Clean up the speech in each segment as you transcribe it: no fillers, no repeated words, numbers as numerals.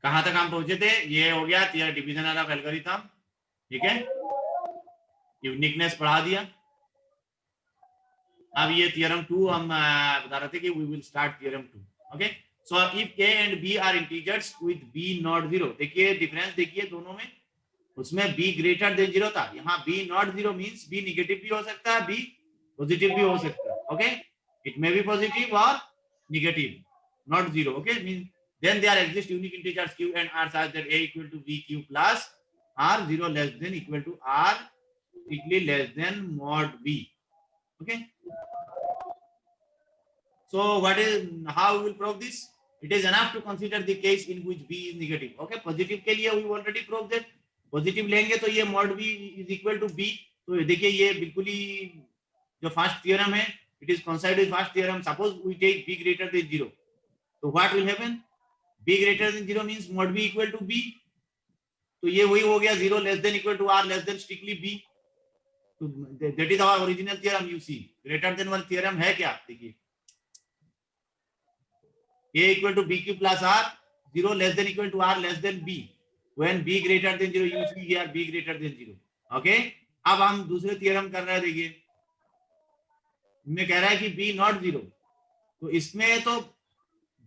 कहां तक हम पहुंचे थे? ये हो गया डिवीजन ऑफ एल्गोरिथम, ठीक है, यूनिकनेस पढ़ा दिया। अब ये थियरम 2 हम बता रहे थे कि we will start theorem 2। Okay, so if a and b are integers with b not 0, देखिए डिफरेंस देखिए दोनों में, उसमें b ग्रेटर देन 0 था, यहाँ b not 0 means b negative भी हो सकता है, b पॉजिटिव भी हो सकता है। Okay, it may be positive और negative, not 0। Okay, mean then there exist unique integers q and r such that a equal to b q plus r 0 less than equal to r strictly less than mod b. Okay, so what is, how we will prove this? It is enough to consider the case in which b is negative. Okay, positive के लिए we already proved that positive लेंगे तो ये mod b is equal to b। तो देखिए ये बिल्कुल ही जो फर्स्ट थ्योरम है, it is coincide with first theorem. Suppose we take b greater than 0, so what will happen? b greater than 0 means mod b equal to b, तो ये वही हो गया 0 less than equal to r less than strictly b। तो that is our original theorem। you see greater than 1 theorem है क्या? देखिए a equal to bq plus r, 0 less than equal to r less than b, when b greater than 0, you see here b greater than 0। okay, अब हम दूसरे theorem कर रहे हैं। देखिए मैं कह रहा है कि b नॉट 0, तो इसमें तो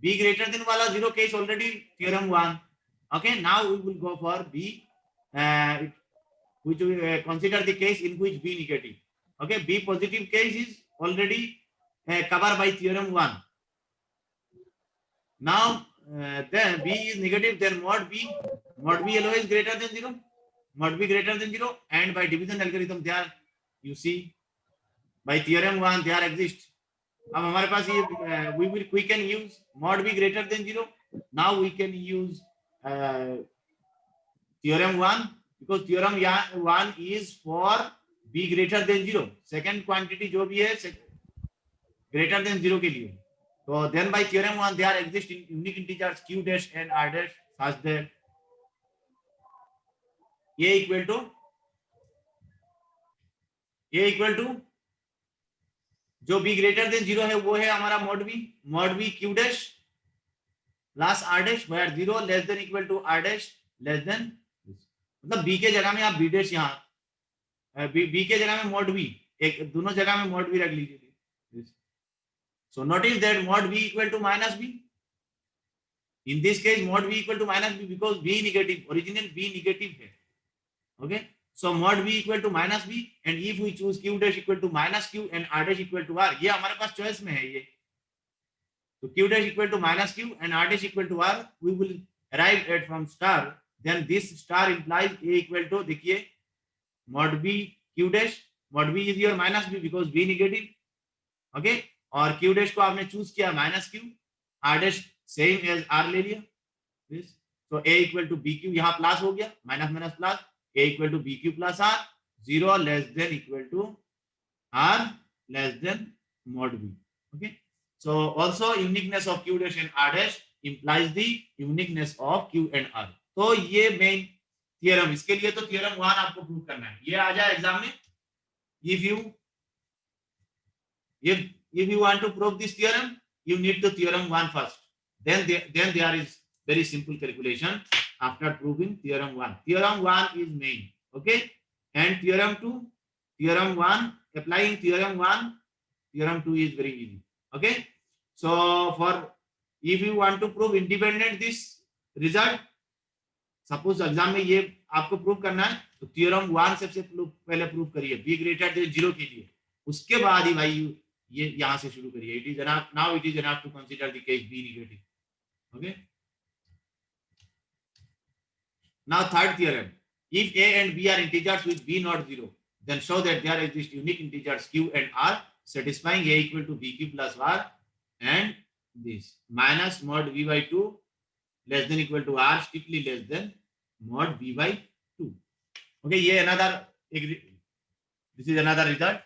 b greater than वाला 0 case already theorem 1। okay, now we will go for b which we consider the case in which b negative। okay, b positive case is already covered by theorem 1। now then b is negative, then mod b always greater than 0, mod b greater than 0, and by division algorithm there you see by theorem 1 there exist। अब हमारे पास ये we can use mod b greater than 0। now we can use theorem 1 because theorem 1 is for b greater than 0, second quantity जो भी है greater than 0 के लिए। तो then by theorem 1 there exist unique integers q dash and r dash such that a equal to जो b greater than 0 है वो है हमारा mod b q dash plus r dash, where 0 less than equal to r dash less than, मतलब b के जगह में आप b dash, यहाँ b के जगह में mod b, एक दोनों जगह में mod b रख लीजिए। so notice that mod b equal to minus b, in this case mod b equal to minus b because b negative, original b negative है। okay, so mod b equal to minus b, and if we choose q dash equal to minus q and r dash equal to r, ये हमारे पास choice में है ये, तो q dash equal to minus q and r dash equal to r we will arrive at from star, then this star implies a equal to, देखिए mod b q dash, mod b is your minus b because b negative। okay, और q dash को आपने choose किया minus q, r dash same as r ले लिया this, so a equal to bq, यहाँ plus हो गया, minus minus plus, a equal to bq plus r, 0 less than equal to r less than mod b। okay, so also uniqueness of q dash and r dash implies the uniqueness of q and r। तो ये main theorem, इसके लिए तो theorem 1 आपको prove करना है, ये आ जाए एग्जाम में। if you want to prove this theorem you need to theorem 1 first, then there is very simple calculation after proving theorem 1। theorem 1 is main, okay, and theorem 1 applying theorem 1, theorem 2 is very easy। okay, so for if you want to prove independent this result, suppose exam में ये आपको prove करना है, तो theorem 1 सबसे पहले prove करिए b greater than 0 के लिए, उसके बाद ही भाई ये यहां से शुरू करिए। It is enough, now it is enough to consider the case b negative. Okay, now third theorem, if a and b are integers with b not 0, then show that there exist unique integers q and r satisfying a equal to bq plus r and this minus mod v by 2 less than equal to r strictly less than mod v by 2। okay, ये another, this is another result।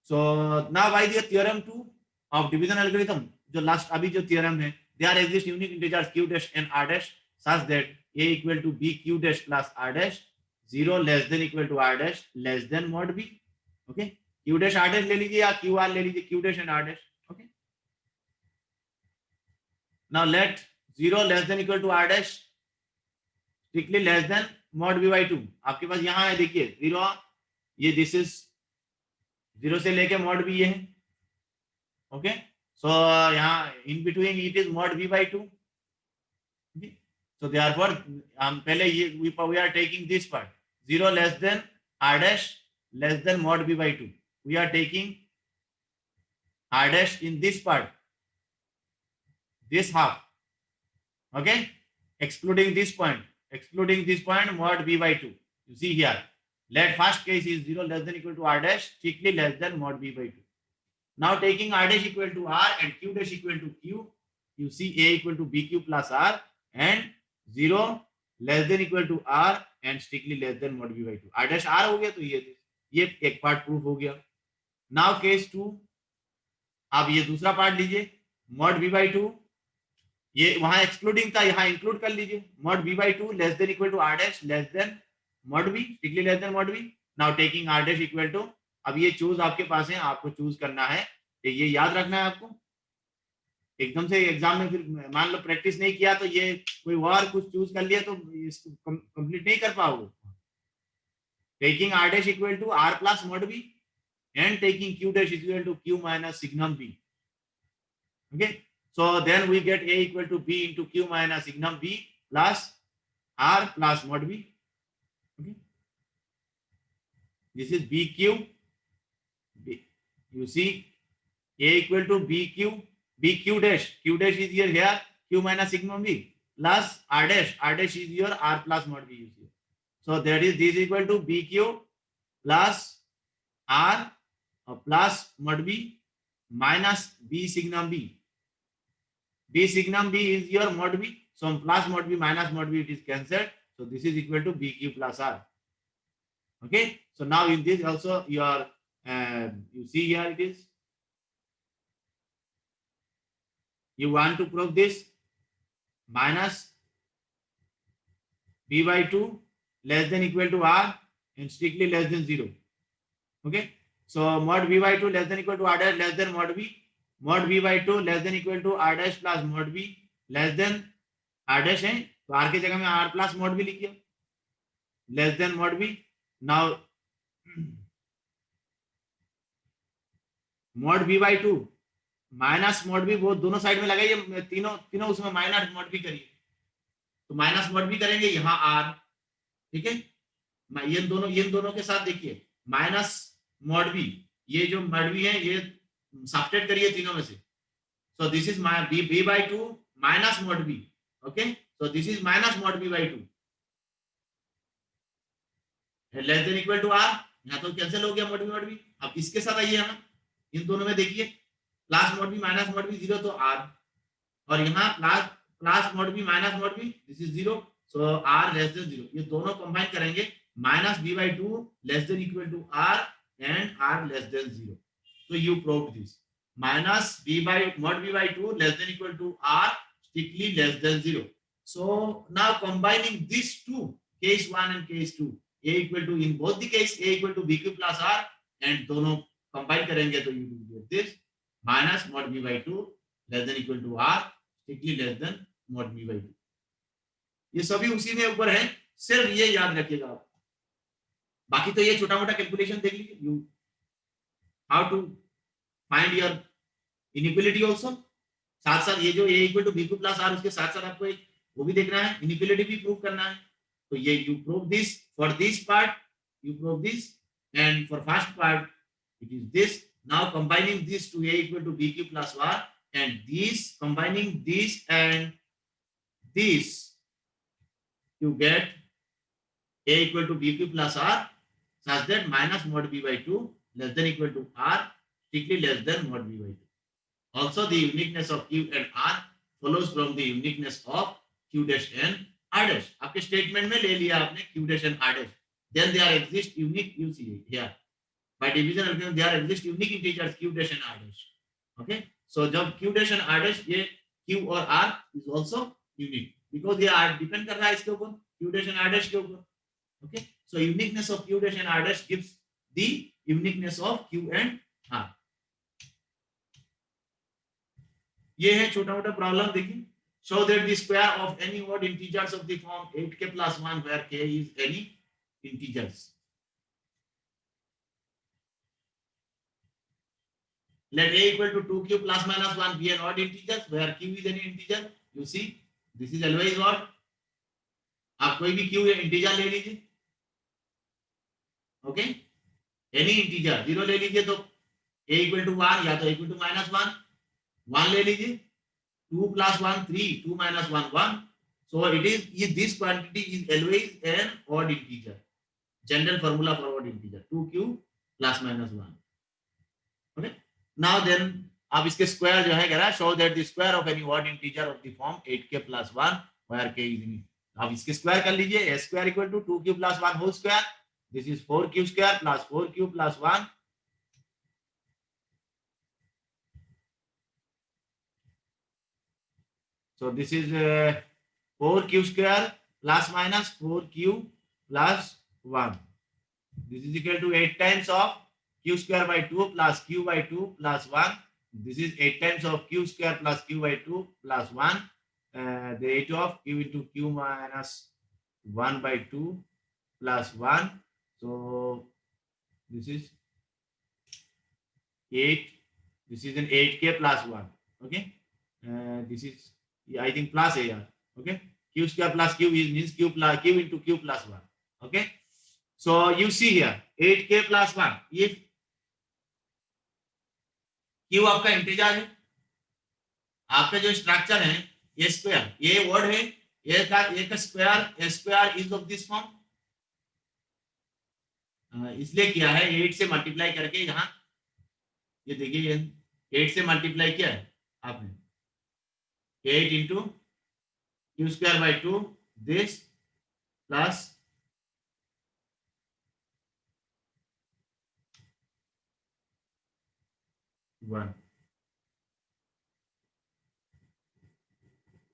so now by the theorem 2 of division algorithm, जो last अभी जो theorem है, there exist unique integers q dash and r dash such that a equal to b q dash plus r dash 0 less than equal to r dash less than mod b। okay, q dash r dash ले लीजिए या qr ले लीजिए, q dash and r dash। okay, now let 0 less than equal to r dash strictly less than mod b by 2। आपके पास यहाँ है, देखिए 0, ये दिस इज 0 से लेके मॉड बी ये है। ओके, सो यहाँ in between it is mod b by 2। So therefore, हम पहले ये we are taking this part 0 less than r dash less than mod b by 2. We are taking r dash in this part, this half. Okay, excluding this point mod b by 2. You see here, let first case is 0 less than equal to r dash strictly less than mod b by 2. Now taking r dash equal to r and q dash equal to q, you see a equal to bq plus r and 0 less than equal to r and strictly less than mod b by 2। R dash r हो गया, तो ये एक part proof हो गया। Now case 2, आप ये दूसरा पार्ट लीजिए, मॉड बी बाई 2, ये वहां एक्सक्लूडिंग था, यहाँ इंक्लूड कर लीजिए, mod b by 2 less than equal to r dash less than mod b strictly less than mod b. Now taking r dash equal to, अब ये चूज आपके पास है, आपको चूज करना है, ये याद रखना है आपको। एकदम से एग्जाम में फिर मान लो प्रैक्टिस नहीं किया तो ये कोई और कुछ चूज कर लिया तो इसको कंप्लीट नहीं कर पाओगे। Taking r dash equal to r plus mod b and taking q dash equal to q minus signum b. Okay, so then we get a equal to b into q minus signum b plus r plus mod b. Okay, this is bq b. You see a equal to bq bq dash, q dash is here q minus sigma b plus r dash is your r plus mod b. So that is this equal to bq plus r plus mod b minus b signum b. B signum b is your mod b, so plus mod b minus mod b, it is cancelled, so this is equal to bq plus r. Okay, so now in this also your you see here it is, you want to prove this minus b by 2 less than equal to r and strictly less than 0. Okay, so mod b by 2 less than equal to r dash less than mod b by 2 less than equal to r dash plus mod b less than r dash है, तो r की जगह में r plus mod b लिखिए less than mod b. Now mod b by 2 minus mod b, वो दोनों side में लगाइए, तीनों उसमें माइनस मॉड बी करिए, तो माइनस मॉड बी करेंगे यहाँ आर। ठीक है, ये दोनों के साथ देखिए माइनस मॉड बी, ये जो मॉड बी है ये सब्ट्रैक्ट करिए तीनों में से, so this is b by 2 minus mod b. Okay, so this is minus mod b by 2 less than equal to r, यहाँ तो कैंसिल हो गया मॉड बी। अब इसके साथ आइए, यहाँ इन दोनों में देखिए plus mod b minus mod b 0 तो आर, और यहाँ plus mod b minus mod b this is 0, so r less than 0। ये दोनों कंबाइन करेंगे minus b by 2 less than equal to r and r less than 0, तो you proved this minus b by mod b by 2 less than equal to r strictly less than 0. So now combining these two, case 1 and case 2, a equal to, in both the case a equal to bq plus r, and दोनों combine करेंगे तो you will get this minus mod b by 2 less than equal to r strictly less than mod b by 2. ये सभी उसी में ऊपर है, सिर्फ ये याद रखिएगा आप, बाकी तो ये छोटा मोटा कैलकुलेशन देख लीजिए, you how to find your inequality also, साथ साथ ये जो a equal to bq plus r, उसके साथ साथ आपको एक वो भी देखना है, inequality भी प्रूव करना है, तो ये you prove this for this part, you prove this, and for first part it is this. Now combining this to a equal to bq plus r, and this combining this and this, you get a equal to bq plus r such that minus mod b by 2 less than equal to r strictly less than mod b by 2. Also the uniqueness of q and r follows from the uniqueness of q dash and r dash. आपके statement में ले लिया आपने q dash and r dash, then there exist unique, you see here by division there exist unique integers q dash and r dash. Okay, so जब q dash and r dash, ये q और r is also unique because ये r depend कर रहा है इसके ऊपर, q dash and r dash के ऊपर. Okay, so uniqueness of q dash and r dash gives the uniqueness of q and r. ये है छोटा मोटा प्रॉब्लम, देखिए show that the square of any odd integers of the form 8k plus 1 where k is any integers. Let a equal to 2q plus minus 1 be an odd integer where q is any integer. You see, this is always odd. आप कोई भी q integer ले लीजिए, okay, any integer 0 ले लीजिए तो a equal to 1 या तो इक्वल टू माइनस 1, 1 ले लीजिए, 2 plus 1 3, 2 minus 1 1. So it is this quantity is always an odd integer. General formula for odd integer 2q plus minus 1. Okay. Now then आप इसके square जो है कह रहा है show that the square of any odd integer of the form 8k plus 1 where k is in. आप इसके square कर लीजिए, a square equal to 2q plus 1 whole square. This is 4q square plus 4q plus 1. So this is 4q square plus minus 4q plus 1. This is equal to 8 times of q square by 2 plus q by 2 plus 1. This is 8 times of q square plus q by 2 plus 1. The 8 of q into q minus 1 by 2 plus 1. So this is 8. This is an 8k plus 1. Okay. This is, I think, plus a. Okay. Q square plus q is means q into q plus 1. Okay. So you see here 8k plus 1. If q आपका integer है, आपका जो structure है ये square, ये word है, ये का square is of this form, इसलिए किया है 8 से मल्टीप्लाई करके, यहाँ ये देखिए 8 से मल्टीप्लाई किया है आपने, 8 into Q square by 2 this plus one.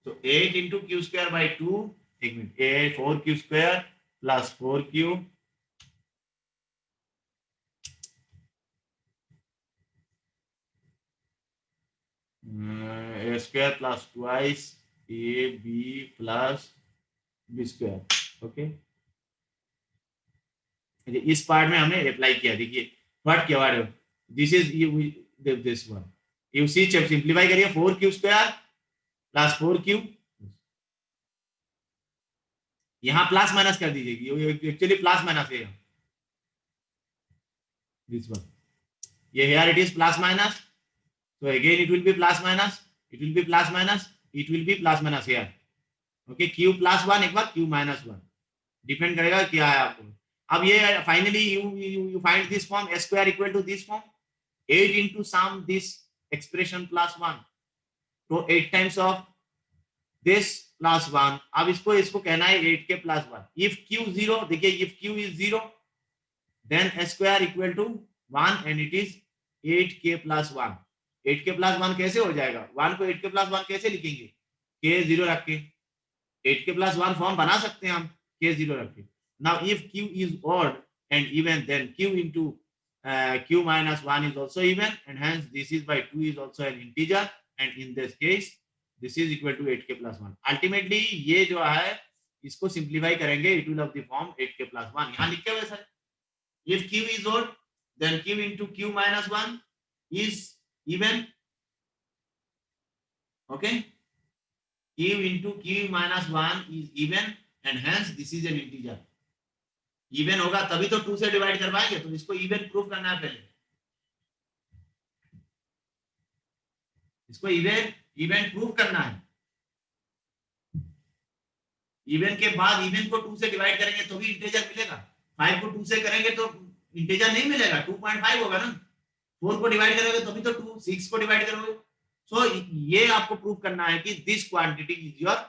So 8 into q square by 2, एक minute, 8 4q square plus 4q a square plus twice ab plus b square. Okay, इस पार्ट में हमने अप्लाई किया. देखिए व्हाट क्या what, this is this one, you see, simplify करिए 4q square plus 4q, यहां plus minus कर दीजिए, एक्चुअली प्लस माइनस है दिस वन, ये here it is plus minus, so again it will be plus minus, it will be plus minus, it will be plus minus here. Okay, q plus 1 एक बार q minus 1, depend करेगा क्या है आपको. अब ये finally you find this form s square equal to this form, 8 into sum this expression plus 1, तो 8 times of this plus 1. अब इसको कहना है 8k plus 1. if q 0, देखिए if q is 0 then s square equal to 1 and it is 8k plus 1. 8k plus 1 कैसे हो जाएगा, 1 को 8k plus 1 कैसे लिखेंगे, k 0 रख के 8k plus 1 फॉर्म बना सकते हैं हम, k 0 रख के. Now if q is odd and even, then q into q minus 1 is also even, and hence this is by 2 is also an integer, and in this case this is equal to 8k plus 1. Ultimately ये जो है इसको simplify करेंगे, it will have the form 8k plus 1. यहाँ लिखे हुए sir, if q is odd then q into q minus 1 is even. Okay, q into q minus 1 is even, and hence this is an integer. Even होगा तभी तो 2 से divide कर पाएंगे, तो इसको इवन प्रूफ करना है पहले, इसको इवन प्रूफ करना है. इवन के बाद इवन को 2 से डिवाइड करेंगे तो भी इंटीजर मिलेगा, 5 को 2 से करेंगे तो इंटीजर नहीं मिलेगा, 2.5 होगा ना. 4 को डिवाइड करोगे तो भी तो 2, 6 को डिवाइड करोगे. सो ये आपको प्रूफ करना है कि this quantity is your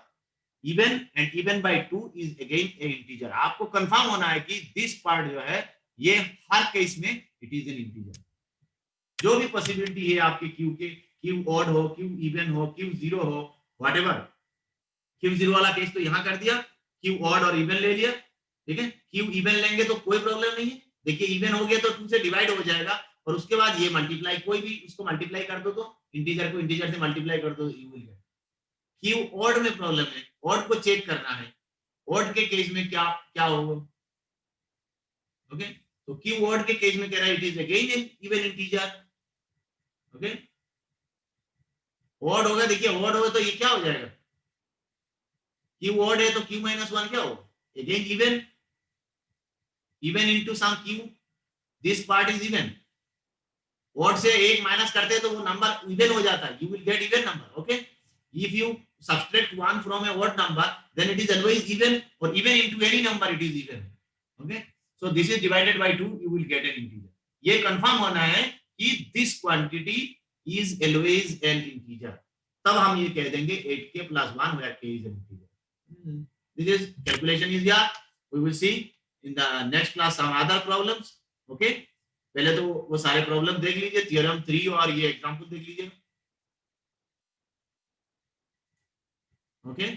even, and even bye 2 is again a integer. आपको कंफर्म होना है कि दिस पार्ट जो है ये हर केस में इट इज एन इंटीजर. जो भी पॉसिबिलिटी है आपके क्यू के, क्यू ऑड हो, क्यू इवन हो, क्यू 0 हो, व्हाटएवर. क्यू 0 वाला केस तो यहां कर दिया, क्यू ऑड और इवन ले लिया, ठीक है. क्यू इवन लेंगे तो कोई प्रॉब्लम नहीं है. देखिए इवन हो गया तो 2 से डिवाइड हो जाएगा, और उसके बाद ये मल्टीप्लाई, कोई भी उसको मल्टीप्लाई कर दो तो इंटीजर को इंटीजर से मल्टीप्लाई कर दो, you will get. Q odd में प्रॉब्लम है, ऑड को चेक करना है, ऑड के केस में क्या क्या होगा। ओके, तो क्यू ऑड के केस में कह रहा है it is again an even integer. Okay, odd होगा, देखिए ऑड होगा तो ये क्या हो जाएगा, क्यू ऑड है तो क्यू माइनस वन क्या होगा, again even, even into sum Q, this part is even. Odd से एक माइनस करते हैं तो वो नंबर इवन हो जाता है, you will get even number. Okay, if you subtract one from a odd number then it is always even, or even into any number it is even. Okay, so this is divided by 2, you will get an integer. ये confirm होना है कि this quantity is always an integer, तब हम ये कह देंगे 8k plus 1 where k is an integer. This is calculation is here, we will see in the next class some other problems. Okay, पहले तो वो सारे प्रॉब्लम देख लीजिए, थ्योरम 3 और ये एग्जांपल देख लीजिए। Okay.